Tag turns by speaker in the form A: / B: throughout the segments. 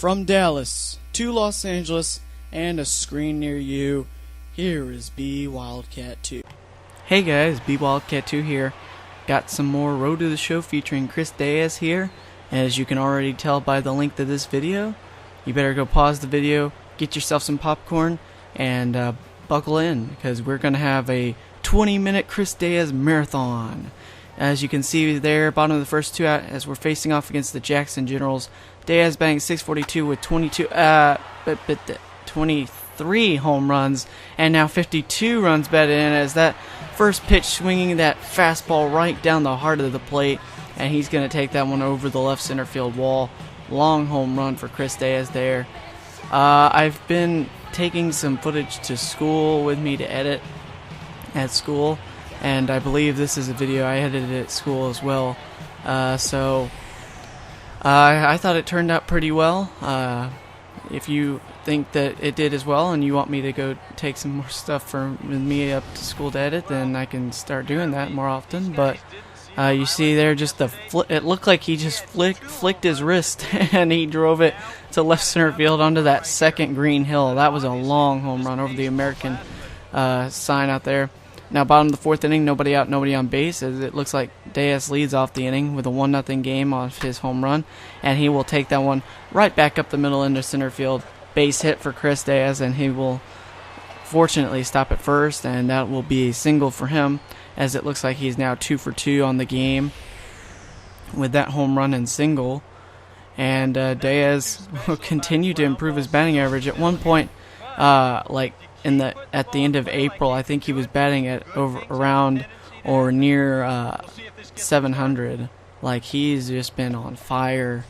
A: From Dallas to Los Angeles and a screen near you, here is B Wildcat 2.
B: Hey guys, B Wildcat 2 here. Got some more Road to the Show featuring Chris Deas here. As you can already tell by the length of this video, you better go pause the video, get yourself some popcorn, and buckle in, because we're going to have a 20-minute Chris Deas marathon. As you can see there, bottom of the first two out, as we're facing off against the Jackson Generals. Deas batting 642 with 23 home runs, and now 52 runs batted in, as that first pitch swinging that fastball right down the heart of the plate, and he's going to take that one over the left center field wall. Long home run for Chris Deas there. I've been taking some footage to school with me to edit at school, and I believe this is a video I edited at school as well. I thought it turned out pretty well. If you think that it did as well and you want me to go take some more stuff from me up to school to edit, then I can start doing that more often. But you see there, just it looked like he just flicked his wrist and he drove it to left center field onto that second green hill. That was a long home run over the American sign out there. Now, bottom of the fourth inning, nobody out, nobody on base, as it looks like Deas leads off the inning with a 1-0 game off his home run, and he will take that one right back up the middle into center field. Base hit for Chris Deas, and he will fortunately stop at first, and that will be a single for him, as it looks like he's now 2 for 2 on the game with that home run and single. And Deas will continue to improve his batting average. At one point, at the end of April, I think he was batting at around or near 700. Like, he's just been on fire.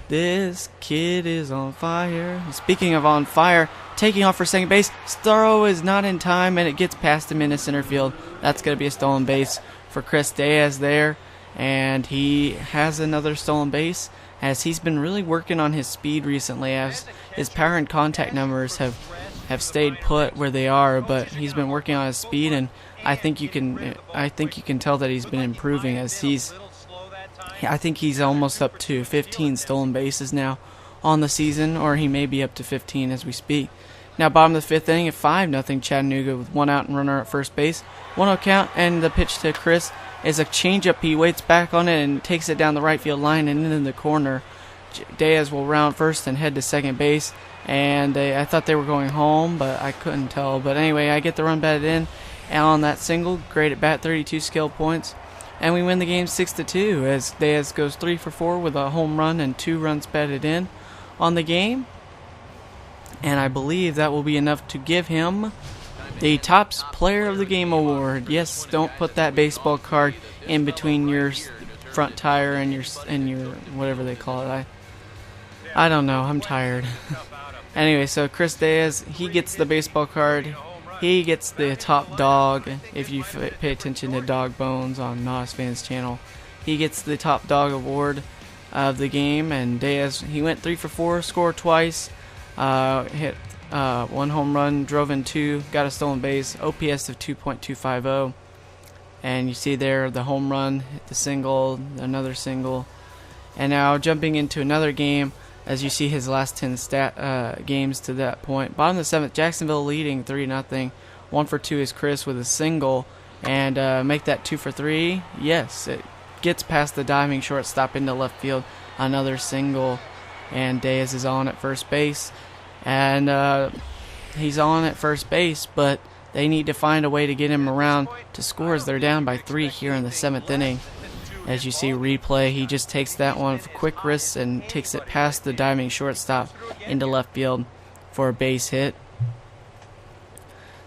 B: This kid is on fire. Speaking of on fire, taking off for second base, throw is not in time, and it gets past him into center field. That's going to be a stolen base for Chris Deas there, and he has another stolen base, as he's been really working on his speed recently, as his power and contact numbers have stayed put where they are, but he's been working on his speed, and I think you can tell that he's been improving, as I think he's almost up to 15 stolen bases now on the season, or he may be up to 15 as we speak. Now, bottom of the fifth inning at 5-0 Chattanooga with 1 out and runner at first base. 1-0 count, and the pitch to Chris is a changeup. He waits back on it and takes it down the right field line and into the corner. Deas will round first and head to second base, and I thought they were going home, but I couldn't tell. But anyway, I get the run batted in, and on that single, great at bat, 32 skill points, and we win the game 6-2, as Deas goes 3 for 4 with a home run and 2 runs batted in on the game, and I believe that will be enough to give him the top player of the game award. Yes, don't put that baseball card in between your front tire and your whatever they call it. I don't know. I'm tired. Anyway, so Chris Deas, he gets the baseball card. He gets the top dog. If you pay attention to Dog Bones on Nos Fans channel, he gets the top dog award of the game. And Deas, he went 3 for 4, scored twice, hit 1 home run, drove in 2, got a stolen base, OPS of 2.250. And you see there the home run, hit the single, another single. And now jumping into another game, as you see his last 10 games to that point. Bottom of the 7th, Jacksonville leading 3-0. 1 for 2 is Chris with a single, and make that 2 for 3. Yes, it gets past the diving shortstop into left field. Another single, and Deas is on at first base. And he's on at first base, but they need to find a way to get him around to score, as they're down by 3 here in the 7th inning. As you see replay, he just takes that one with quick wrists and takes it past the diving shortstop into left field for a base hit.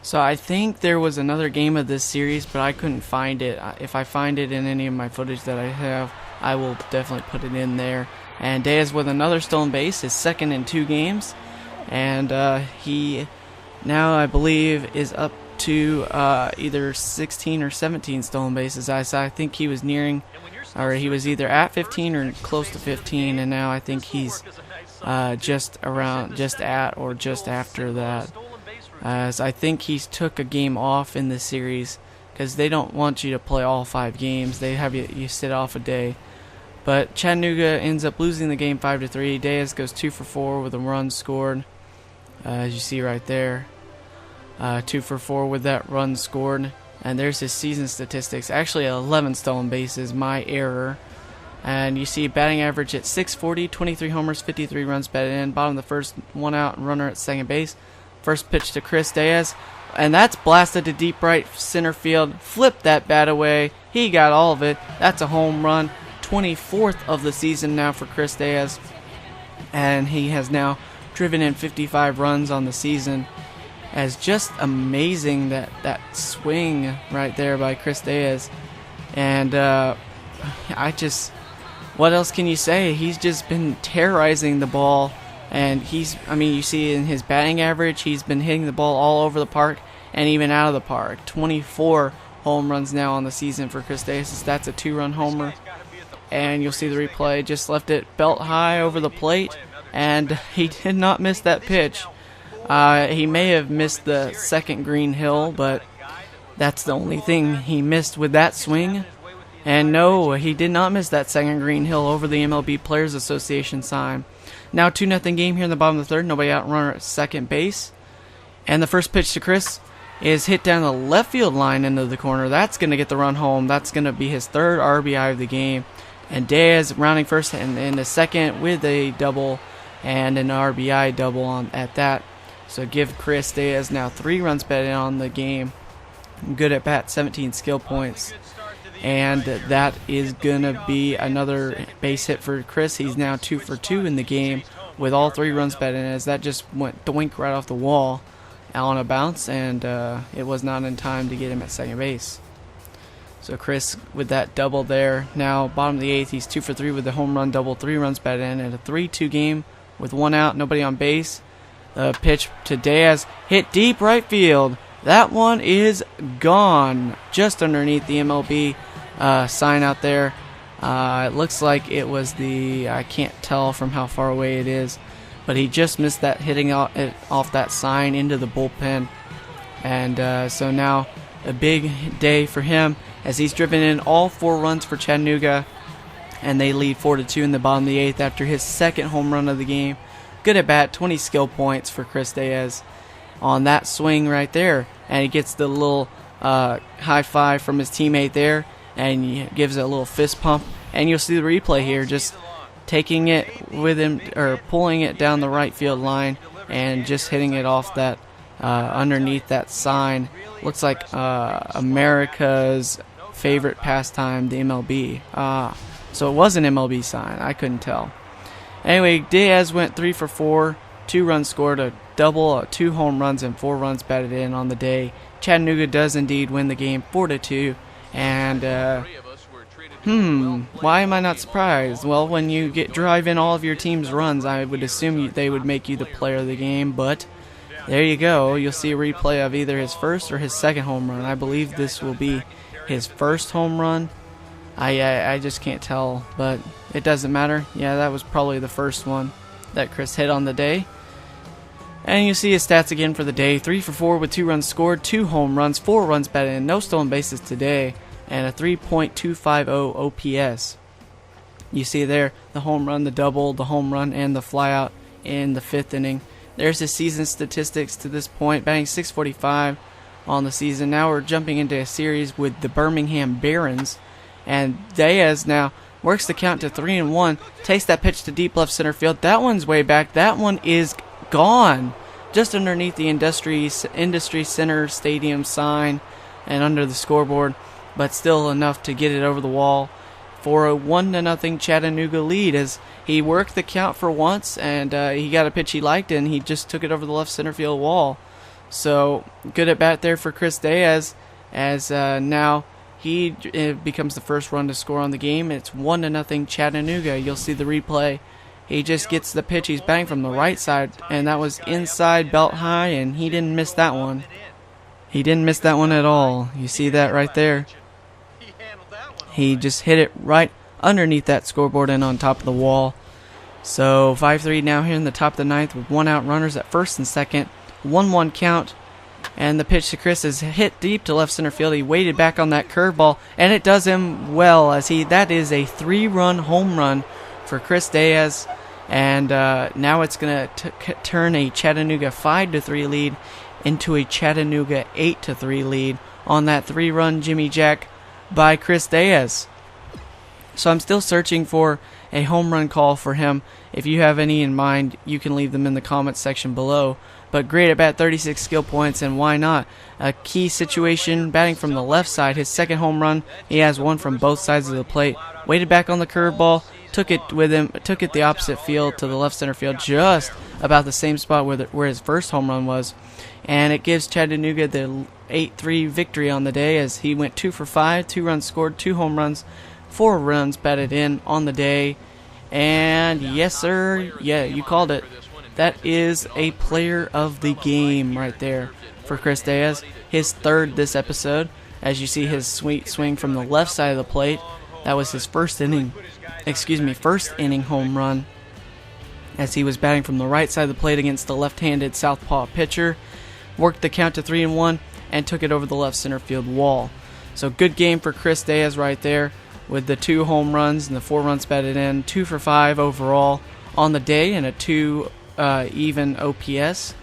B: So I think there was another game of this series, but I couldn't find it. If I find it in any of my footage that I have, I will definitely put it in there. And Deas with another stolen base, his second in 2 games. And he now, I believe, is up to either 16 or 17 stolen bases. I think he was nearing, or he was either at 15 or close to 15, and now I think he's just at or just after that. As I think he took a game off in this series, because they don't want you to play all 5 games. They have you sit off a day. But Chattanooga ends up losing the game 5-3. Deas goes 2 for 4 with a run scored, as you see right there. 2 for 4 with that run scored. And there's his season statistics. Actually, 11 stolen bases, my error. And you see batting average at 640, 23 homers, 53 runs batted in. Bottom of the first, 1 out, runner at second base. First pitch to Chris Deas, and that's blasted to deep right center field. Flipped that bat away. He got all of it. That's a home run. 24th of the season now for Chris Deas, and he has now driven in 55 runs on the season. As just amazing that swing right there by Chris Deas. And what else can you say? He's just been terrorizing the ball, and you see in his batting average, he's been hitting the ball all over the park and even out of the park. 24 home runs now on the season for Chris Deas. That's a 2-run homer. And you'll see the replay, just left it belt high over the plate, and he did not miss that pitch. He may have missed the second green hill, but that's the only thing he missed with that swing. And no, he did not miss that second green hill over the MLB Players Association sign. Now 2-0 game here in the bottom of the third. Nobody out, runner at second base. And the first pitch to Chris is hit down the left field line into the corner. That's going to get the run home. That's going to be his third RBI of the game. And Deas rounding first and in the second with a double and an RBI double at that. So give Chris Deas now 3 runs batted in on the game. Good at bat, 17 skill points. And that is going to be another base hit for Chris. He's now 2 for 2 in the game with all 3 runs batted in, as that just went doink right off the wall on a bounce, and it was not in time to get him at second base. So Chris with that double there. Now bottom of the 8th, he's 2 for 3 with the home run double, 3 runs batted in, and a 3-2 game with 1 out, nobody on base. Pitch to Deas, hit deep right field. That one is gone, just underneath the MLB sign out there. It looks like it was I can't tell from how far away it is, but he just missed that, hitting it off that sign into the bullpen. And so now a big day for him, as he's driven in all 4 runs for Chattanooga, and they lead 4-2 in the bottom of the 8th after his second home run of the game. Good at bat, 20 skill points for Chris Deas on that swing right there. And he gets the little high five from his teammate there, and he gives it a little fist pump. And you'll see the replay here, just taking it with him, or pulling it down the right field line and just hitting it off that underneath that sign. Looks like America's favorite pastime, the MLB. So it was an MLB sign. I couldn't tell. Anyway, Deas went 3 for 4, 2 runs scored, a double, 2 home runs, and 4 runs batted in on the day. Chattanooga does indeed win the game 4-2. And why am I not surprised? Well, when you drive in all of your team's runs, I would assume they would make you the player of the game. But there you go. You'll see a replay of either his first or his second home run. I believe this will be his first home run. I just can't tell, but it doesn't matter. Yeah, that was probably the first one that Chris hit on the day. And you see his stats again for the day. 3 for 4 with 2 runs scored, 2 home runs, 4 runs batted in, no stolen bases today, and a 3.250 OPS. You see there the home run, the double, the home run, and the flyout in the 5th inning. There's his season statistics to this point, batting .645 on the season. Now we're jumping into a series with the Birmingham Barons. And Deas now works the count to 3-1. Takes that pitch to deep left center field. That one's way back. That one is gone, just underneath the Industry Center Stadium sign and under the scoreboard, but still enough to get it over the wall for a 1-0 Chattanooga lead, as he worked the count for once, and he got a pitch he liked, and he just took it over the left center field wall. So good at bat there for Chris Deas, as now he becomes the first run to score on the game. It's 1-0 Chattanooga. You'll see the replay. He just gets the pitch. He's banged from the right side, and that was inside belt high, and he didn't miss that one. He didn't miss that one at all. You see that right there? He just hit it right underneath that scoreboard and on top of the wall. So 5-3 now here in the top of the 9th with 1 out, runners at first and second. 1-1 count. And the pitch to Chris is hit deep to left center field. He waited back on that curveball, and it does him well, as that is a 3-run home run for Chris Deas. And now it's going to turn a Chattanooga 5-3 lead into a Chattanooga 8-3 lead on that 3-run Jimmy Jack by Chris Deas. So I'm still searching for a home run call for him. If you have any in mind, you can leave them in the comments section below. But great at bat, 36 skill points, and why not? A key situation, batting from the left side, his second home run. He has one from both sides of the plate. Waited back on the curveball, took it with him, took it the opposite field to the left center field, just about the same spot where his first home run was. And it gives Chattanooga the 8-3 victory on the day, as he went 2 for 5, 2 runs scored, 2 home runs, 4 runs batted in on the day. And yes, sir, yeah, you called it. That is a player of the game right there for Chris Deas. His third this episode. As you see his sweet swing from the left side of the plate. That was his first inning home run, as he was batting from the right side of the plate against the left-handed southpaw pitcher. Worked the count to 3-1 and took it over the left center field wall. So good game for Chris Deas right there, with the 2 home runs and the 4 runs batted in. 2 for 5 overall on the day, and a 2 even OPS.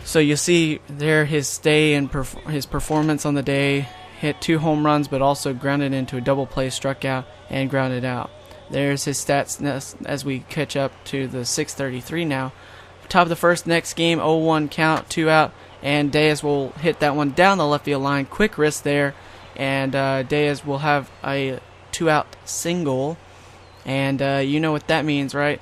B: So you'll see there his stay and his performance on the day. Hit 2 home runs, but also grounded into a double play, struck out, and grounded out. There's his stats as we catch up to the 6:33 now. Top of the first, next game, 0-1 count, 2 out, and Deas will hit that one down the left field line. Quick wrist there, and Deas will have a 2-out single. And you know what that means, right?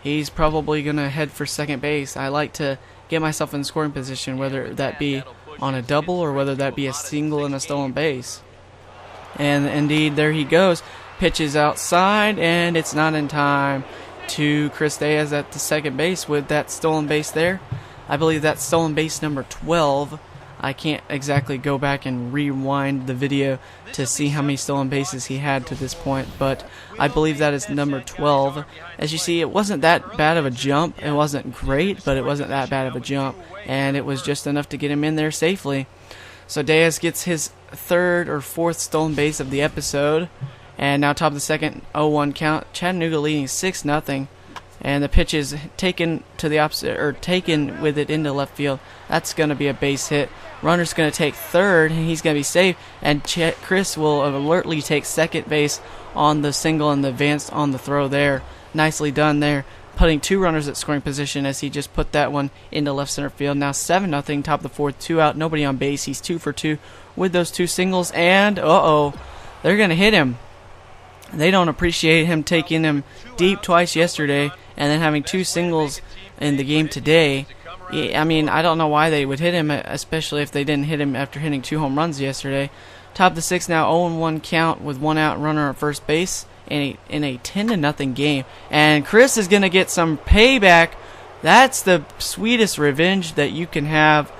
B: He's probably going to head for second base. I like to get myself in scoring position, whether that be on a double or whether that be a single and a stolen base. And indeed, there he goes. Pitches outside, and it's not in time to Chris Deas at the second base with that stolen base there. I believe that's stolen base number 12. I can't exactly go back and rewind the video to see how many stolen bases he had to this point, but I believe that is number 12. As you see, it wasn't that bad of a jump. It wasn't great, but it wasn't that bad of a jump, and it was just enough to get him in there safely. So Deas gets his 3rd or 4th stolen base of the episode, and now top of the second, 0-1 count. Chattanooga leading 6-0. And the pitch is taken to the opposite, or taken with it into left field. That's going to be a base hit. Runner's going to take third, and he's going to be safe. And Chris will alertly take second base on the single and the advance on the throw there. Nicely done there, putting 2 runners at scoring position as he just put that one into left center field. Now 7-0, top of the 4th, 2 out, nobody on base. He's 2 for 2 with those 2 singles, and they're going to hit him. They don't appreciate him taking him deep twice yesterday and then having 2 singles in the game today. I mean, I don't know why they would hit him, especially if they didn't hit him after hitting 2 home runs yesterday. Top of the 6th now, 0-1 count with 1 out, runner at first base in a 10-0 game. And Chris is going to get some payback. That's the sweetest revenge that you can have.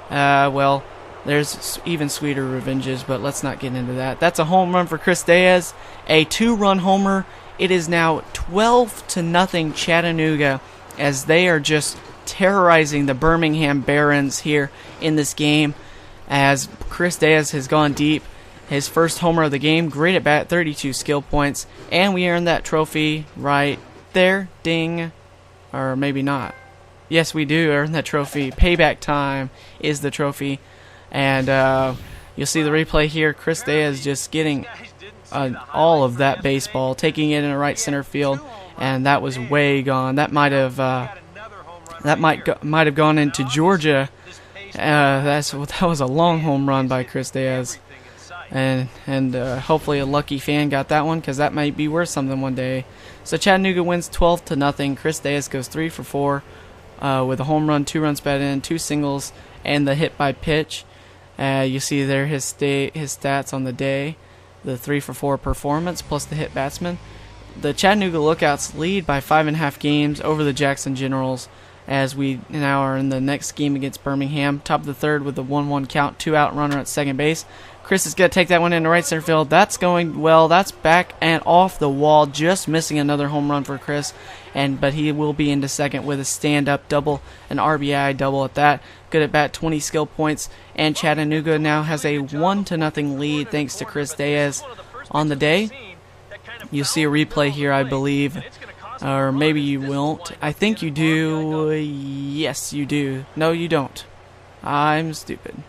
B: Well, there's even sweeter revenges, but let's not get into that. That's a home run for Chris Deas, a 2-run homer. It is now 12-0 Chattanooga, as they are just terrorizing the Birmingham Barons here in this game, as Chris Deas has gone deep. His first homer of the game, great at bat, 32 skill points, and we earned that trophy right there. Ding. Or maybe not. Yes, we do earn that trophy. Payback time is the trophy. And you'll see the replay here. Chris Deas just getting all of that baseball, taking it in the right center field, and that was way gone. That might have gone into Georgia. That was a long home run by Chris Deas, and hopefully a lucky fan got that one, because that might be worth something one day. So Chattanooga wins 12-0. Chris Deas goes 3 for 4 with a home run, 2 runs batted in, 2 singles, and the hit by pitch. You see there his stats on the day, the 3 for 4 performance plus the hit batsman. The Chattanooga Lookouts lead by 5.5 games over the Jackson Generals, as we now are in the next game against Birmingham. Top of the 3rd with a 1-1 count, 2 out, runner at second base. Chris is going to take that one into right center field. That's going well. That's back and off the wall. Just missing another home run for Chris. But he will be into second with a stand-up double, an RBI double at that. Good at bat, 20 skill points. And Chattanooga now has a 1-0 lead thanks to Chris Deas on the day. You'll see a replay here, I believe. Or maybe you won't. I think you do. Yes, you do. No, you don't. I'm stupid.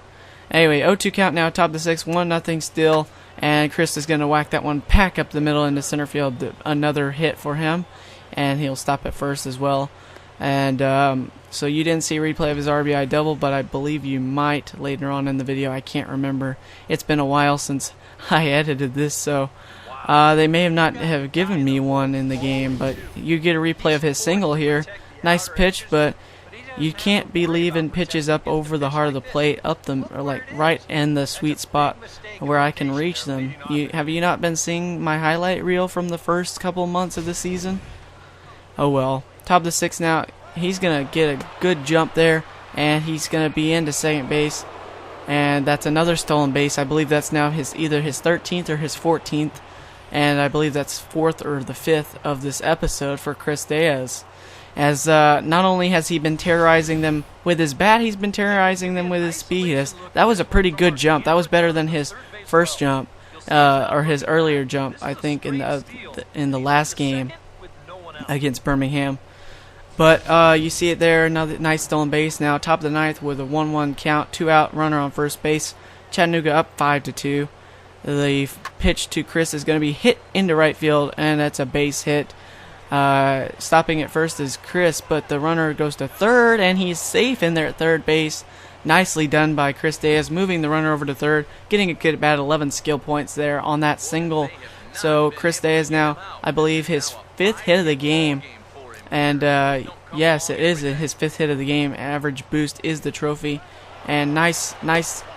B: Anyway, 0-2 count now, top of the sixth, 1-0 still, and Chris is going to whack that one back up the middle into center field. Another hit for him, and he'll stop at first as well. And so you didn't see a replay of his RBI double, but I believe you might later on in the video. I can't remember. It's been a while since I edited this, so they may have not have given me one in the game, but you get a replay of his single here. Nice pitch, but you can't be leaving pitches up over the heart of the plate, or like right in the sweet spot where I can reach them. Have you not been seeing my highlight reel from the first couple months of the season? Oh well. Top of the sixth now. He's going to get a good jump there, and he's going to be into second base. And that's another stolen base. I believe that's now either his 13th or his 14th. And I believe that's 4th or the 5th of this episode for Chris Deas. As not only has he been terrorizing them with his bat, he's been terrorizing them with his speed. That was a pretty good jump. That was better than his first jump, or his earlier jump, I think, in the last game against Birmingham. But you see it there, another nice stolen base now. Top of the ninth with a 1-1 count, 2 out, runner on first base. Chattanooga up 5-2. The pitch to Chris is going to be hit into right field, and that's a base hit. Stopping at first is Chris, but the runner goes to third, and he's safe in there at third base. Nicely done by Chris Deas, moving the runner over to third, getting a good at bat, 11 skill points there on that single. So Chris Deas now, I believe, his 5th hit of the game. And yes, it is his 5th hit of the game. Average boost is the trophy. And nice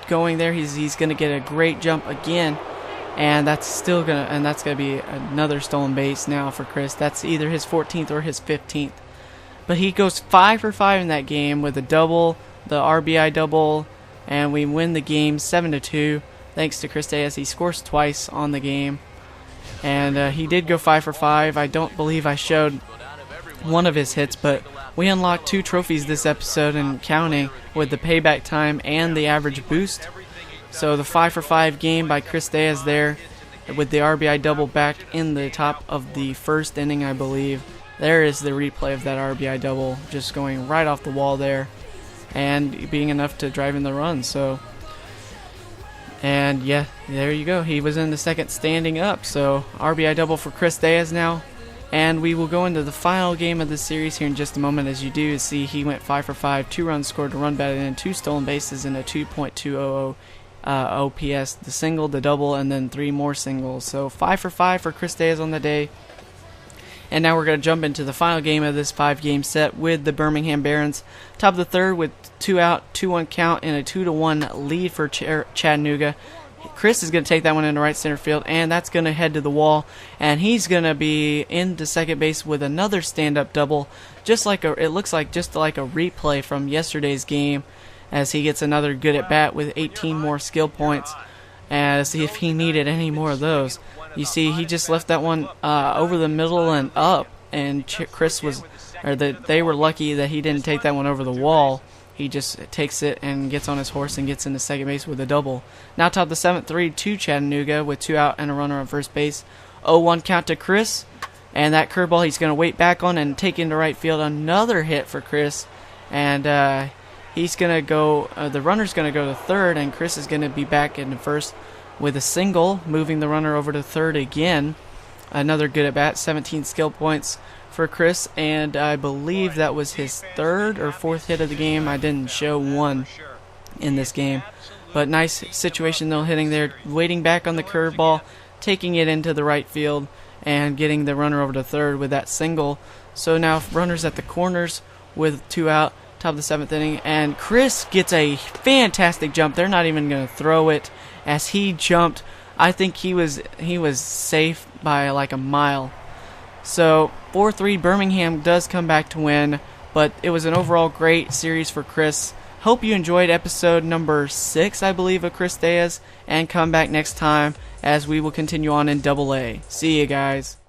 B: going there. He's going to get a great jump again. And that's gonna be another stolen base now for Chris. That's either his 14th or his 15th. But he goes 5 for 5 in that game with a double, the RBI double, and we win the game 7-2 thanks to Chris Deas. He scores twice on the game, and he did go 5 for 5. I don't believe I showed one of his hits, but we unlocked 2 trophies this episode and counting with the payback time and the average boost. So the 5 for 5 game by Chris Deas there with the RBI double back in the top of the first inning, I believe. There is the replay of that RBI double just going right off the wall there and being enough to drive in the run. So, and yeah, there you go. He was in the second standing up. So RBI double for Chris Deas now. And we will go into the final game of the series here in just a moment. As you do see, he went 5 for 5, 2 runs scored, a run batted in, 2 stolen bases, and a 2.200 OPS, the single, the double, and then 3 more singles. So 5 for 5 for Chris Deas on the day. And now we're going to jump into the final game of this 5-game set with the Birmingham Barons. Top of the third with 2 out, 2-1 count, and a 2-1 lead for Chattanooga. Chris is going to take that one into right center field, and that's going to head to the wall, and he's going to be into second base with another stand-up double, it looks like just like a replay from yesterday's game, as he gets another good at bat with 18 more skill points, as if he needed any more of those. You see, he just left that one over the middle and up, and they were lucky that he didn't take that one over the wall. He just takes it and gets on his horse and gets into second base with a double. Now top the 7th, 3-2 Chattanooga with 2 out and a runner on first base. 0-1 count to Chris, and that curveball he's going to wait back on and take into right field. Another hit for Chris, and he's going to go. The runner's going to go to third, and Chris is going to be back in first with a single, moving the runner over to third again. Another good at bat, 17 skill points for Chris, and I believe that was his 3rd or 4th hit of the game. I didn't show one in this game, but nice situation though, hitting there, waiting back on the curveball, taking it into the right field, and getting the runner over to third with that single. So now runners at the corners with 2 out, top of the 7th inning, and Chris gets a fantastic jump. They're not even going to throw it as he jumped. I think he was safe by like a mile. So 4-3 Birmingham does come back to win, but it was an overall great series for Chris. Hope you enjoyed episode number 6, I believe, of Chris Deas, and come back next time as we will continue on in Double A. See you guys.